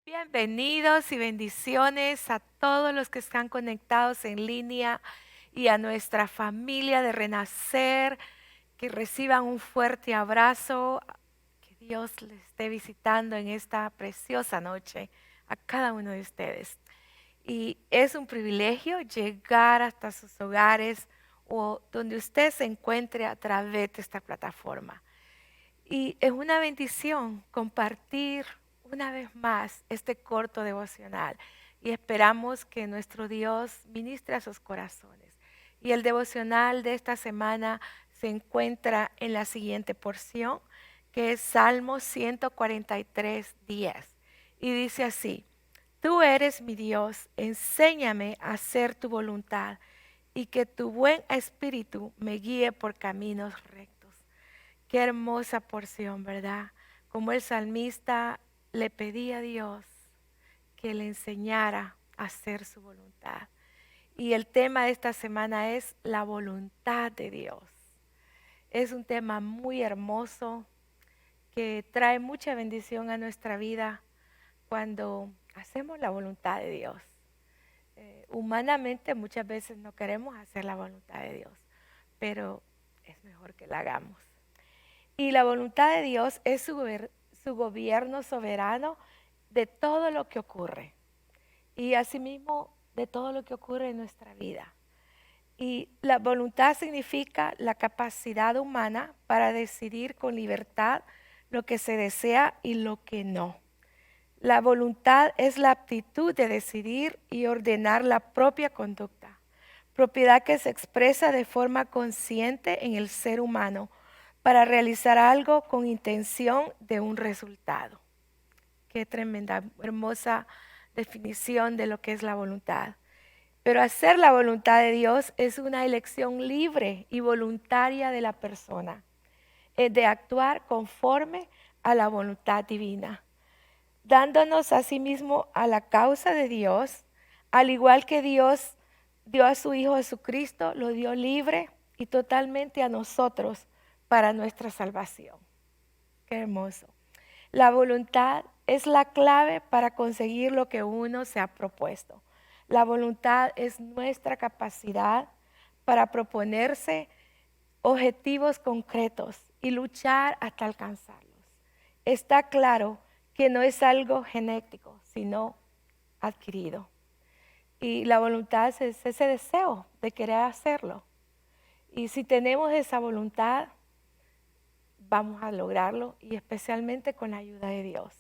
Bienvenidos y bendiciones a todos los que están conectados en línea y a nuestra familia de Renacer, que reciban un fuerte abrazo, que Dios les esté visitando en esta preciosa noche a cada uno de ustedes. Y es un privilegio llegar hasta sus hogares o donde usted se encuentre a través de esta plataforma. Y es una bendición compartir una vez más este corto devocional y esperamos que nuestro Dios ministre a sus corazones. Y el devocional de esta semana se encuentra en la siguiente porción, que es Salmo 143, 10. Y dice así: Tú eres mi Dios, enséñame a hacer tu voluntad y que tu buen espíritu me guíe por caminos rectos. Qué hermosa porción, ¿verdad? Como el salmista le pedía a Dios que le enseñara a hacer su voluntad. Y el tema de esta semana es la voluntad de Dios. Es un tema muy hermoso que trae mucha bendición a nuestra vida cuando hacemos la voluntad de Dios. Humanamente muchas veces no queremos hacer la voluntad de Dios, pero es mejor que la hagamos. Y la voluntad de Dios es su gobierno soberano de todo lo que ocurre. Y asimismo de todo lo que ocurre en nuestra vida. Y la voluntad significa la capacidad humana para decidir con libertad lo que se desea y lo que no. La voluntad es la aptitud de decidir y ordenar la propia conducta, propiedad que se expresa de forma consciente en el ser humano para realizar algo con intención de un resultado. Qué tremenda, hermosa definición de lo que es la voluntad. Pero hacer la voluntad de Dios es una elección libre y voluntaria de la persona, de actuar conforme a la voluntad divina, dándonos a sí mismo a la causa de Dios, al igual que Dios dio a su Hijo Jesucristo, lo dio libre y totalmente a nosotros para nuestra salvación. Qué hermoso. La voluntad es la clave para conseguir lo que uno se ha propuesto. La voluntad es nuestra capacidad para proponerse objetivos concretos y luchar hasta alcanzarlos. Está claro que no es algo genético, sino adquirido. Y la voluntad es ese deseo de querer hacerlo. Y si tenemos esa voluntad, vamos a lograrlo, y especialmente con la ayuda de Dios.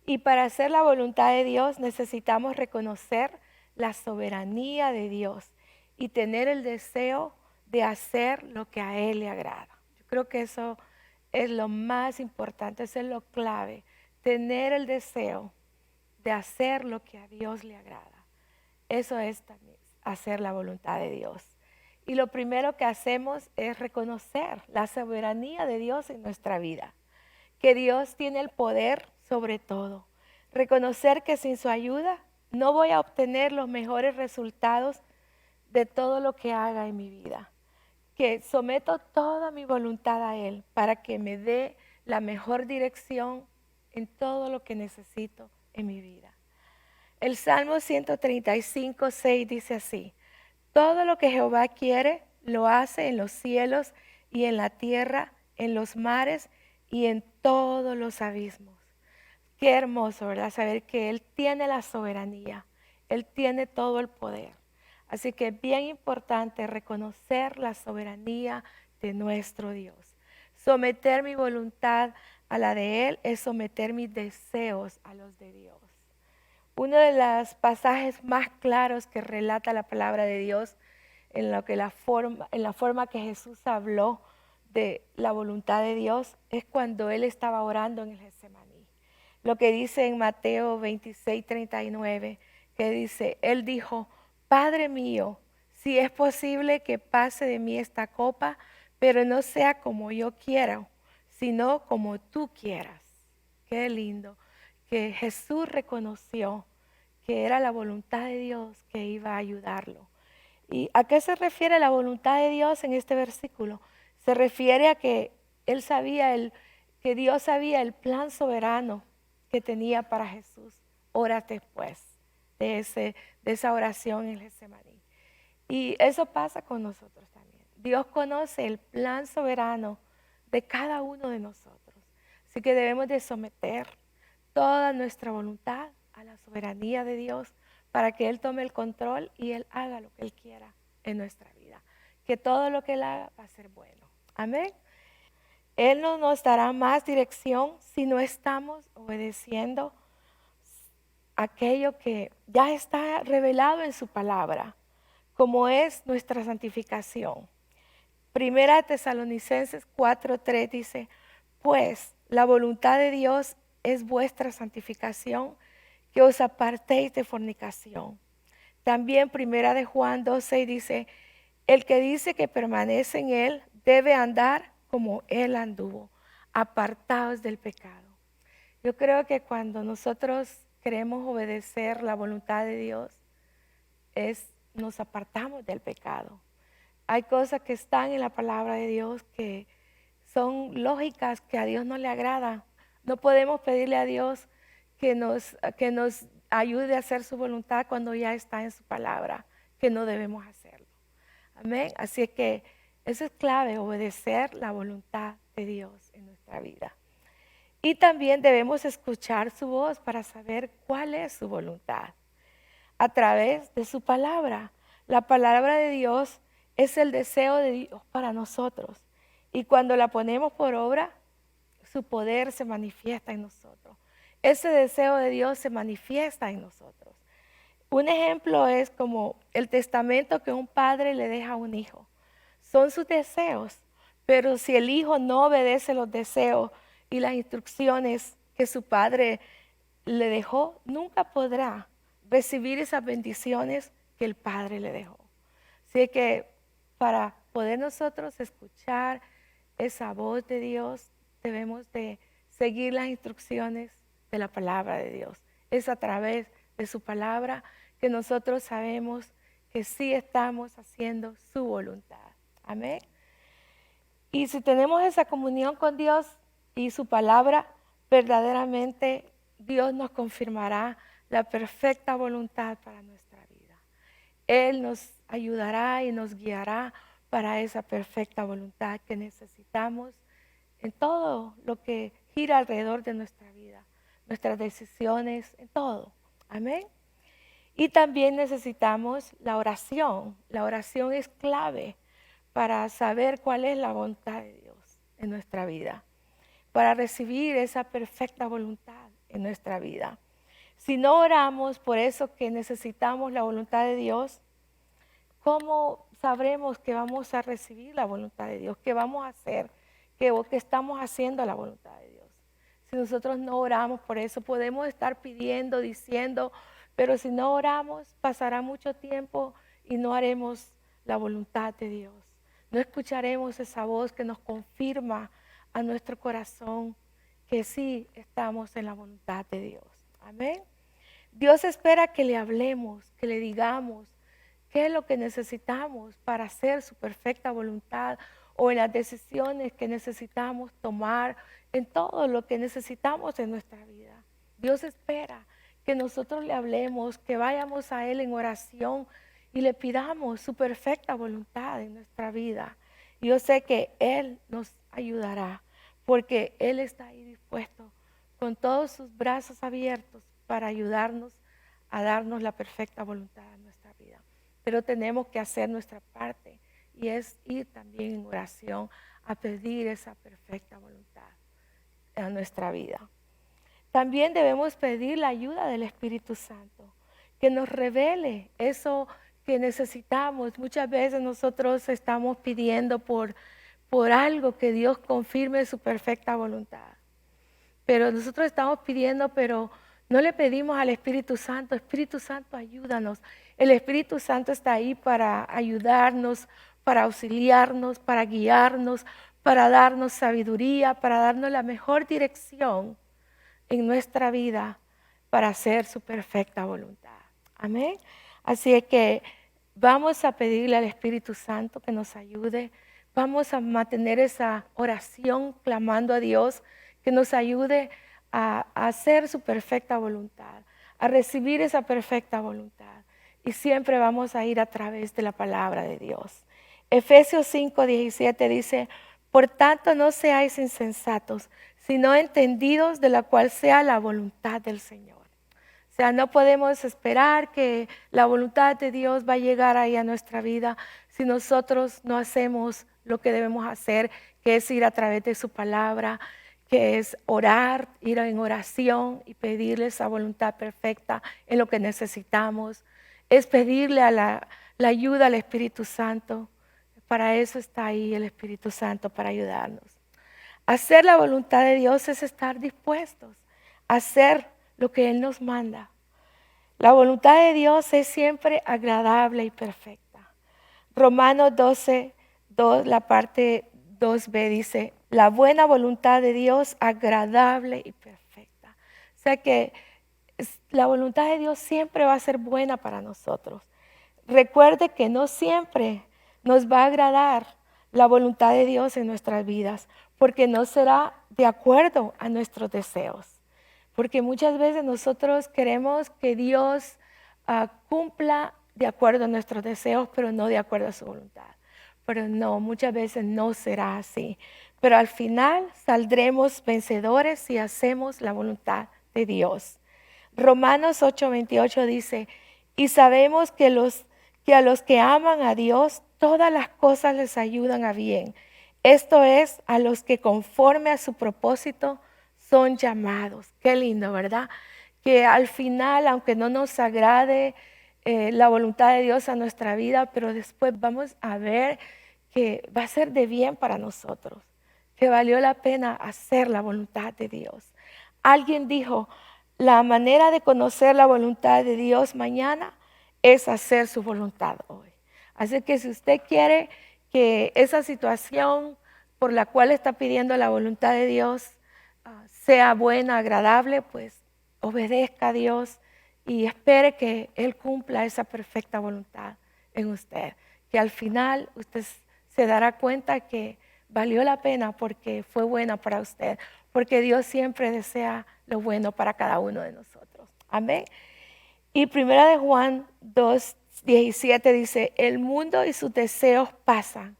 Y para hacer la voluntad de Dios necesitamos reconocer la soberanía de Dios y tener el deseo de hacer lo que a Él le agrada. Yo creo que eso es lo más importante, eso es lo clave, tener el deseo de hacer lo que a Dios le agrada. Eso es también hacer la voluntad de Dios. Y lo primero que hacemos es reconocer la soberanía de Dios en nuestra vida, que Dios tiene el poder sobre todo. Reconocer que sin su ayuda no voy a obtener los mejores resultados de todo lo que haga en mi vida. Que someto toda mi voluntad a Él para que me dé la mejor dirección en todo lo que necesito en mi vida. El Salmo 135, 6 dice así: Todo lo que Jehová quiere, lo hace en los cielos y en la tierra, en los mares y en todos los abismos. Qué hermoso, ¿verdad? Saber que Él tiene la soberanía, Él tiene todo el poder. Así que es bien importante reconocer la soberanía de nuestro Dios. Someter mi voluntad a la de Él es someter mis deseos a los de Dios. Uno de los pasajes más claros que relata la palabra de Dios en la forma que Jesús habló de la voluntad de Dios es cuando Él estaba orando en el Getsemaní. Lo que dice en Mateo 26, 39, que dice, Él dijo: Padre mío, si es posible que pase de mí esta copa, pero no sea como yo quiero, sino como tú quieras. Qué lindo que Jesús reconoció que era la voluntad de Dios que iba a ayudarlo. ¿Y a qué se refiere la voluntad de Dios en este versículo? Se refiere a que él sabía que Dios sabía el plan soberano que tenía para Jesús horas después de esa oración en Getsemaní. Y eso pasa con nosotros también. Dios conoce el plan soberano de cada uno de nosotros. Así que debemos de someter toda nuestra voluntad a la soberanía de Dios para que Él tome el control y Él haga lo que Él quiera en nuestra vida. Que todo lo que Él haga va a ser bueno. Amén. Él no nos dará más dirección si no estamos obedeciendo aquello que ya está revelado en su palabra, como es nuestra santificación. Primera Tesalonicenses 4:3 dice, pues la voluntad de Dios es vuestra santificación, que os apartéis de fornicación. También Primera de Juan 2:6 dice, el que dice que permanece en él debe andar como él anduvo, apartados del pecado. Yo creo que cuando nosotros queremos obedecer la voluntad de Dios, nos apartamos del pecado. Hay cosas que están en la palabra de Dios que son lógicas, que a Dios no le agrada. No podemos pedirle a Dios que nos ayude a hacer su voluntad cuando ya está en su palabra, que no debemos hacerlo. Amén. Así es que eso es clave, obedecer la voluntad de Dios en nuestra vida. Y también debemos escuchar su voz para saber cuál es su voluntad a través de su palabra. La palabra de Dios es el deseo de Dios para nosotros. Y cuando la ponemos por obra, su poder se manifiesta en nosotros. Ese deseo de Dios se manifiesta en nosotros. Un ejemplo es como el testamento que un padre le deja a un hijo. Son sus deseos, pero si el hijo no obedece los deseos y las instrucciones que su padre le dejó, nunca podrá recibir esas bendiciones que el Padre le dejó. Así que para poder nosotros escuchar esa voz de Dios, debemos de seguir las instrucciones de la palabra de Dios. Es a través de su palabra que nosotros sabemos que sí estamos haciendo su voluntad. Amén. Y si tenemos esa comunión con Dios y su palabra, verdaderamente Dios nos confirmará la perfecta voluntad para nuestra vida. Él nos ayudará y nos guiará para esa perfecta voluntad que necesitamos en todo lo que gira alrededor de nuestra vida, nuestras decisiones, en todo. Amén. Y también necesitamos la oración. La oración es clave para saber cuál es la voluntad de Dios en nuestra vida, para recibir esa perfecta voluntad en nuestra vida. Si no oramos por eso que necesitamos la voluntad de Dios, ¿cómo sabremos que vamos a recibir la voluntad de Dios? ¿Qué vamos a hacer? ¿Qué estamos haciendo la voluntad de Dios? Si nosotros no oramos por eso, podemos estar pidiendo, diciendo, pero si no oramos, pasará mucho tiempo y no haremos la voluntad de Dios. No escucharemos esa voz que nos confirma a nuestro corazón que sí estamos en la voluntad de Dios. Amén. Dios espera que le hablemos, que le digamos qué es lo que necesitamos para hacer su perfecta voluntad o en las decisiones que necesitamos tomar, en todo lo que necesitamos en nuestra vida. Dios espera que nosotros le hablemos, que vayamos a Él en oración y le pidamos su perfecta voluntad en nuestra vida. Y yo sé que Él nos ayudará porque Él está ahí dispuesto con todos sus brazos abiertos para ayudarnos a darnos la perfecta voluntad en nuestra vida. Pero tenemos que hacer nuestra parte y es ir también en oración a pedir esa perfecta voluntad en nuestra vida. También debemos pedir la ayuda del Espíritu Santo, que nos revele eso que necesitamos. Muchas veces nosotros estamos pidiendo por algo que Dios confirme su perfecta voluntad. Pero nosotros estamos pidiendo, pero no le pedimos al Espíritu Santo, Espíritu Santo, ayúdanos. El Espíritu Santo está ahí para ayudarnos, para auxiliarnos, para guiarnos, para darnos sabiduría, para darnos la mejor dirección en nuestra vida para hacer su perfecta voluntad. Amén. Así es que vamos a pedirle al Espíritu Santo que nos ayude. Vamos a mantener esa oración clamando a Dios que nos ayude a hacer su perfecta voluntad, a recibir esa perfecta voluntad. Y siempre vamos a ir a través de la palabra de Dios. Efesios 5:17 dice, por tanto no seáis insensatos, sino entendidos de la cual sea la voluntad del Señor. O sea, no podemos esperar que la voluntad de Dios va a llegar ahí a nuestra vida si nosotros no hacemos lo que debemos hacer, que es ir a través de su palabra, que es orar, ir en oración y pedirle esa voluntad perfecta en lo que necesitamos. Es pedirle a la ayuda al Espíritu Santo. Para eso está ahí el Espíritu Santo, para ayudarnos. Hacer la voluntad de Dios es estar dispuestos a hacer lo que Él nos manda. La voluntad de Dios es siempre agradable y perfecta. Romanos 12:2, la parte 2b dice, la buena voluntad de Dios agradable y perfecta. O sea que la voluntad de Dios siempre va a ser buena para nosotros. Recuerde que no siempre nos va a agradar la voluntad de Dios en nuestras vidas, porque no será de acuerdo a nuestros deseos. Porque muchas veces nosotros queremos que Dios cumpla de acuerdo a nuestros deseos, pero no de acuerdo a su voluntad. Pero no, muchas veces no será así. Pero al final saldremos vencedores si hacemos la voluntad de Dios. Romanos 8:28 dice, y sabemos que a los que aman a Dios, todas las cosas les ayudan a bien. Esto es, a los que conforme a su propósito son llamados. Qué lindo, ¿verdad? Que al final, aunque no nos agrade la voluntad de Dios a nuestra vida, pero después vamos a ver que va a ser de bien para nosotros, que valió la pena hacer la voluntad de Dios. Alguien dijo, la manera de conocer la voluntad de Dios mañana es hacer su voluntad hoy. Así que si usted quiere que esa situación por la cual está pidiendo la voluntad de Dios sea buena, agradable, pues obedezca a Dios y espere que Él cumpla esa perfecta voluntad en usted. Que al final usted se dará cuenta que valió la pena porque fue buena para usted. Porque Dios siempre desea lo bueno para cada uno de nosotros. Amén. Y 1 de Juan 2:17 dice, el mundo y sus deseos pasan,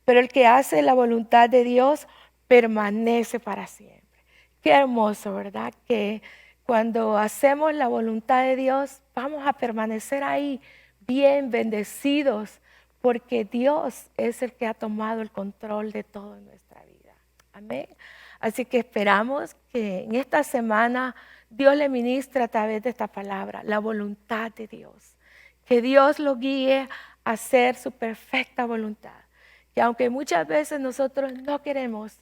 pero el que hace la voluntad de Dios permanece para siempre. Qué hermoso, ¿verdad? Que cuando hacemos la voluntad de Dios, vamos a permanecer ahí bien bendecidos, porque Dios es el que ha tomado el control de todo en nuestra vida. Amén. Así que esperamos que en esta semana Dios le ministre a través de esta palabra, la voluntad de Dios. Que Dios lo guíe a hacer su perfecta voluntad. Que aunque muchas veces nosotros no queremos,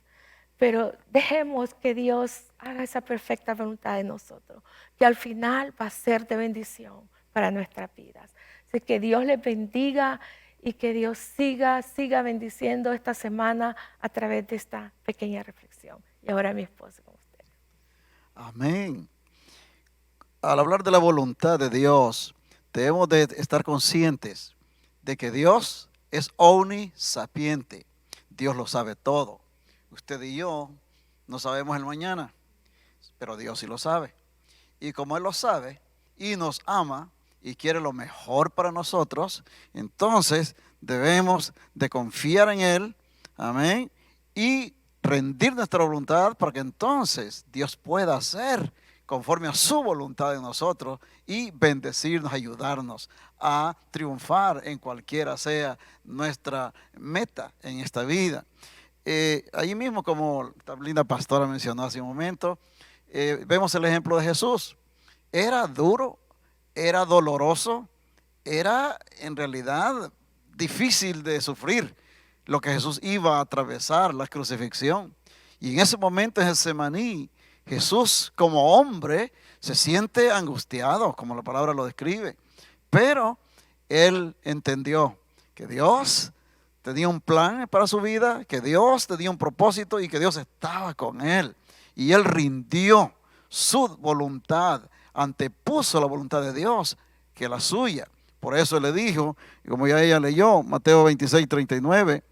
pero dejemos que Dios haga esa perfecta voluntad de nosotros, que al final va a ser de bendición para nuestras vidas. Así que Dios les bendiga y que Dios siga bendiciendo esta semana a través de esta pequeña reflexión. Y ahora mi esposo con usted. Amén. Al hablar de la voluntad de Dios, debemos de estar conscientes de que Dios es omnisapiente. Dios lo sabe todo. Usted y yo no sabemos el mañana, pero Dios sí lo sabe. Y como Él lo sabe y nos ama y quiere lo mejor para nosotros, entonces debemos de confiar en Él, amén, y rendir nuestra voluntad para que entonces Dios pueda hacer conforme a su voluntad en nosotros y bendecirnos, ayudarnos a triunfar en cualquiera sea nuestra meta en esta vida. Allí mismo, como la linda pastora mencionó hace un momento, vemos el ejemplo de Jesús. Era duro, era doloroso, era en realidad difícil de sufrir lo que Jesús iba a atravesar, la crucifixión. Y en ese momento en Getsemaní, Jesús como hombre se siente angustiado, como la palabra lo describe. Pero Él entendió que Dios tenía un plan para su vida, que Dios tenía un propósito y que Dios estaba con Él. Y Él rindió su voluntad, antepuso la voluntad de Dios que la suya. Por eso le dijo, como ya ella leyó, Mateo 26:39,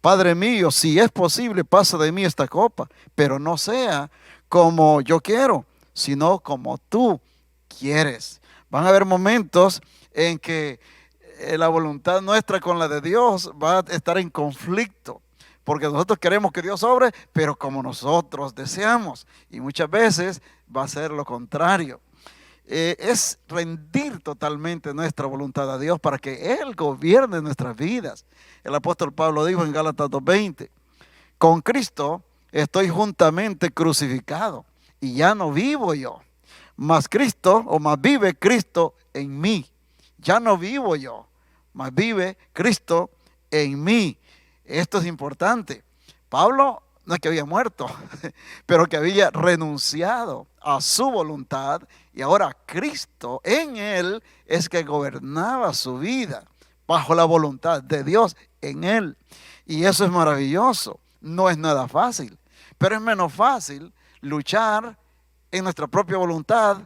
Padre mío, si es posible, pasa de mí esta copa, pero no sea como yo quiero, sino como tú quieres. Van a haber momentos en que la voluntad nuestra con la de Dios va a estar en conflicto, porque nosotros queremos que Dios obre, pero como nosotros deseamos, y muchas veces va a ser lo contrario. Es rendir totalmente nuestra voluntad a Dios para que Él gobierne nuestras vidas. El apóstol Pablo dijo en Gálatas 2:20, con Cristo estoy juntamente crucificado y ya no vivo yo, mas Cristo, o más vive Cristo en mí. Ya no vivo yo, mas vive Cristo en mí. Esto es importante. Pablo no es que había muerto, pero que había renunciado a su voluntad y ahora Cristo en él es que gobernaba su vida bajo la voluntad de Dios en él. Y eso es maravilloso. No es nada fácil, pero es menos fácil luchar en nuestra propia voluntad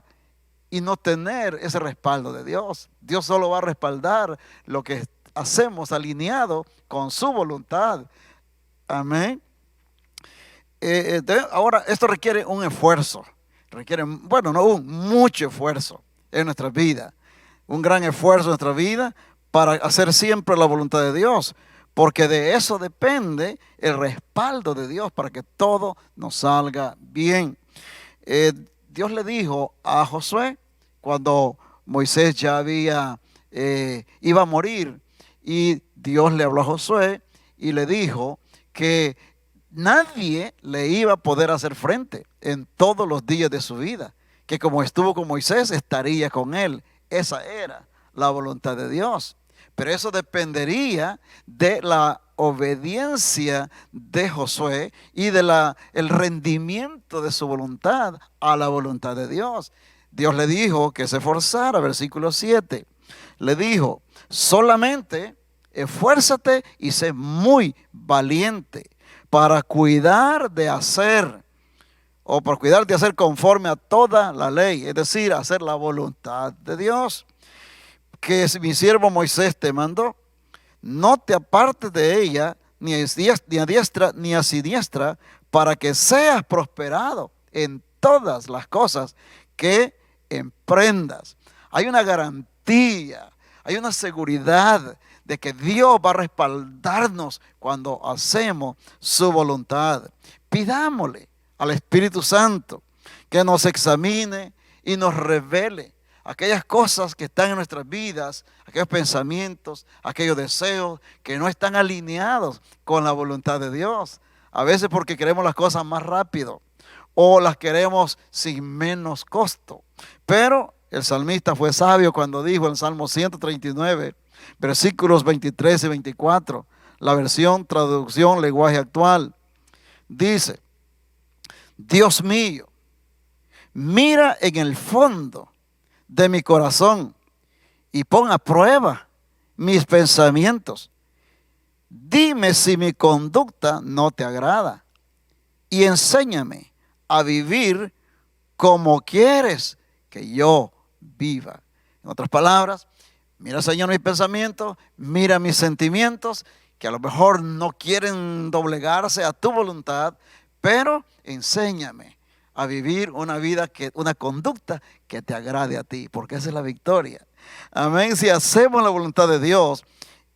y no tener ese respaldo de Dios. Dios solo va a respaldar lo que hacemos alineado con su voluntad. Amén. Ahora, esto requiere un esfuerzo. Requiere, bueno, no mucho esfuerzo en nuestra vida. Un gran esfuerzo en nuestra vida para hacer siempre la voluntad de Dios. Porque de eso depende el respaldo de Dios para que todo nos salga bien. Dios le dijo a Josué cuando Moisés ya iba a morir, y Dios le habló a Josué y le dijo que nadie le iba a poder hacer frente en todos los días de su vida, que como estuvo con Moisés, estaría con él. Esa era la voluntad de Dios. Pero eso dependería de la obediencia de Josué y de el rendimiento de su voluntad a la voluntad de Dios. Dios le dijo que se esforzara, versículo 7. Le dijo, solamente esfuérzate y sé muy valiente para cuidar de hacer conforme a toda la ley, es decir, hacer la voluntad de Dios, que mi siervo Moisés te mandó. No te apartes de ella, ni a diestra ni a siniestra, para que seas prosperado en todas las cosas que emprendas. Hay una garantía, hay una seguridad de que Dios va a respaldarnos cuando hacemos su voluntad. Pidámosle al Espíritu Santo que nos examine y nos revele aquellas cosas que están en nuestras vidas, aquellos pensamientos, aquellos deseos que no están alineados con la voluntad de Dios. A veces porque queremos las cosas más rápido o las queremos sin menos costo. Pero el salmista fue sabio cuando dijo en Salmo 139, versículos 23 y 24, la versión traducción lenguaje actual, dice, Dios mío, mira en el fondo de mi corazón y pon a prueba mis pensamientos. Dime si mi conducta no te agrada y enséñame a vivir como quieres que yo viva. En otras palabras, mira, Señor, mis pensamientos, mira mis sentimientos, que a lo mejor no quieren doblegarse a tu voluntad, pero enséñame a vivir una conducta que te agrade a ti, porque esa es la victoria. Amén. Si hacemos la voluntad de Dios,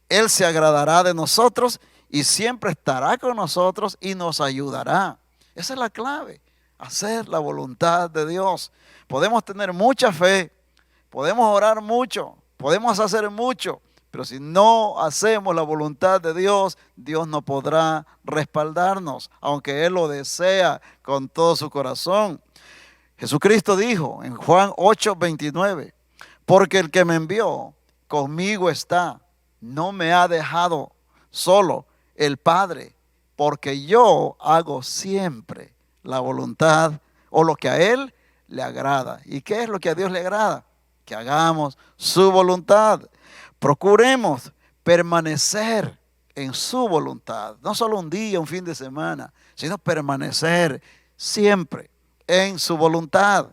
Él se agradará de nosotros y siempre estará con nosotros y nos ayudará. Esa es la clave, hacer la voluntad de Dios. Podemos tener mucha fe, podemos orar mucho, podemos hacer mucho, pero si no hacemos la voluntad de Dios, Dios no podrá respaldarnos, aunque Él lo desea con todo su corazón. Jesucristo dijo en Juan 8:29, porque el que me envió conmigo está, no me ha dejado solo el Padre, porque yo hago siempre la voluntad o lo que a Él le agrada. ¿Y qué es lo que a Dios le agrada? Que hagamos su voluntad. Procuremos permanecer en su voluntad, no solo un día, un fin de semana, sino permanecer siempre en su voluntad.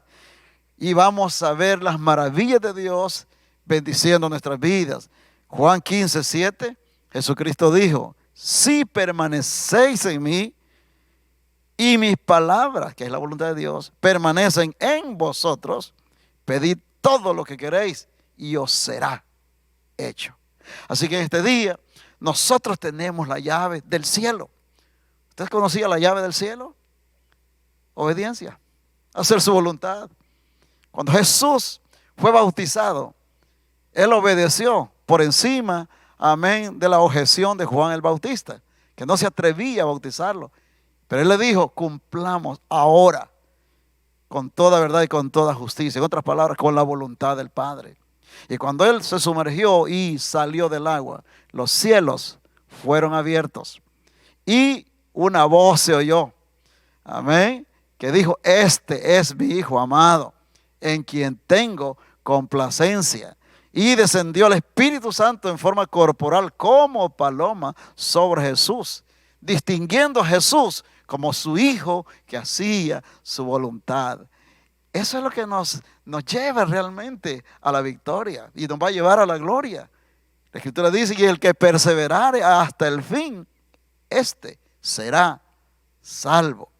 Y vamos a ver las maravillas de Dios bendiciendo nuestras vidas. Juan 15:7, Jesucristo dijo, si permanecéis en mí y mis palabras, que es la voluntad de Dios, permanecen en vosotros, pedid todo lo que queréis y os será hecho. Así que en este día nosotros tenemos la llave del cielo. ¿Usted conocía la llave del cielo? Obediencia, hacer su voluntad. Cuando Jesús fue bautizado, Él obedeció por encima, amén, de la objeción de Juan el Bautista, que no se atrevía a bautizarlo. Pero Él le dijo, cumplamos ahora con toda verdad y con toda justicia. En otras palabras, con la voluntad del Padre. Y cuando Él se sumergió y salió del agua, los cielos fueron abiertos. Y una voz se oyó, amén, que dijo, este es mi Hijo amado, en quien tengo complacencia. Y descendió el Espíritu Santo en forma corporal como paloma sobre Jesús, distinguiendo a Jesús como su Hijo que hacía su voluntad. Eso es lo que nos lleva realmente a la victoria y nos va a llevar a la gloria. La Escritura dice que el que perseverare hasta el fin, este será salvo.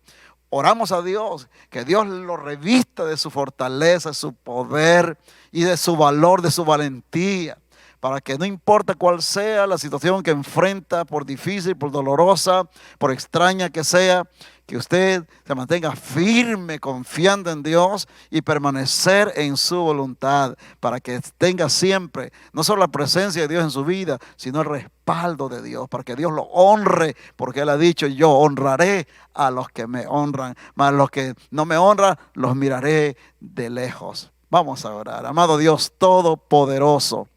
Oramos a Dios, que Dios lo revista de su fortaleza, de su poder y de su valor, de su valentía, para que no importa cuál sea la situación que enfrenta, por difícil, por dolorosa, por extraña que sea, que usted se mantenga firme, confiando en Dios y permanecer en su voluntad, para que tenga siempre no solo la presencia de Dios en su vida, sino el respaldo de Dios, para que Dios lo honre, porque Él ha dicho, yo honraré a los que me honran, mas los que no me honran, los miraré de lejos. Vamos a orar. Amado Dios Todopoderoso,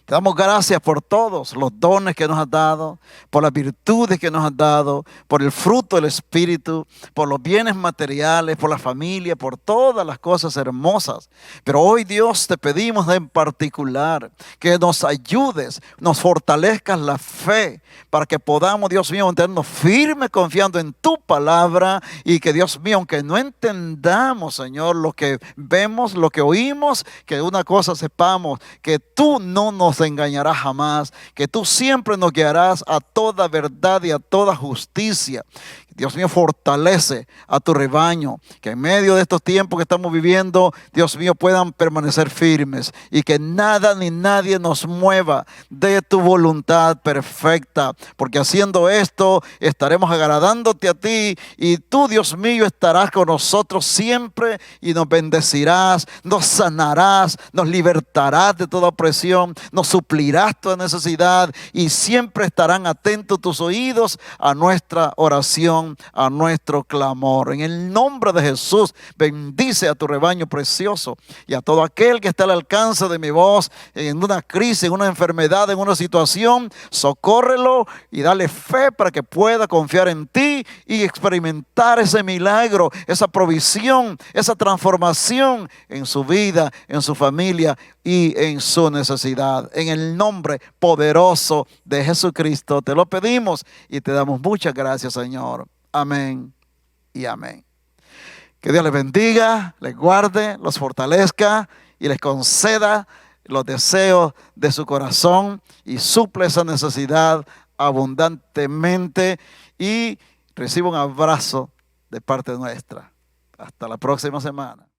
te damos gracias por todos los dones que nos has dado, por las virtudes que nos has dado, por el fruto del Espíritu, por los bienes materiales, por la familia, por todas las cosas hermosas. Pero hoy, Dios, te pedimos en particular que nos ayudes, nos fortalezcas la fe para que podamos, Dios mío, mantenernos firmes confiando en tu palabra y que, Dios mío, aunque no entendamos, Señor, lo que vemos, lo que oímos, que una cosa sepamos, que tú no nos engañarás jamás, que tú siempre nos guiarás a toda verdad y a toda justicia. Dios mío, fortalece a tu rebaño, que en medio de estos tiempos que estamos viviendo, Dios mío, puedan permanecer firmes y que nada ni nadie nos mueva de tu voluntad perfecta, porque haciendo esto estaremos agradándote a ti y tú, Dios mío, estarás con nosotros siempre y nos bendecirás, nos sanarás, nos libertarás de toda opresión, nos suplirás toda necesidad y siempre estarán atentos tus oídos a nuestra oración, a nuestro clamor. En el nombre de Jesús, bendice a tu rebaño precioso y a todo aquel que está al alcance de mi voz en una crisis, en una enfermedad, en una situación. Socórrelo y dale fe para que pueda confiar en ti y experimentar ese milagro, esa provisión, esa transformación en su vida, en su familia y en su necesidad. En el nombre poderoso de Jesucristo te lo pedimos y te damos muchas gracias, Señor. Amén y amén. Que Dios les bendiga, les guarde, los fortalezca y les conceda los deseos de su corazón y suple esa necesidad abundantemente y reciba un abrazo de parte nuestra. Hasta la próxima semana.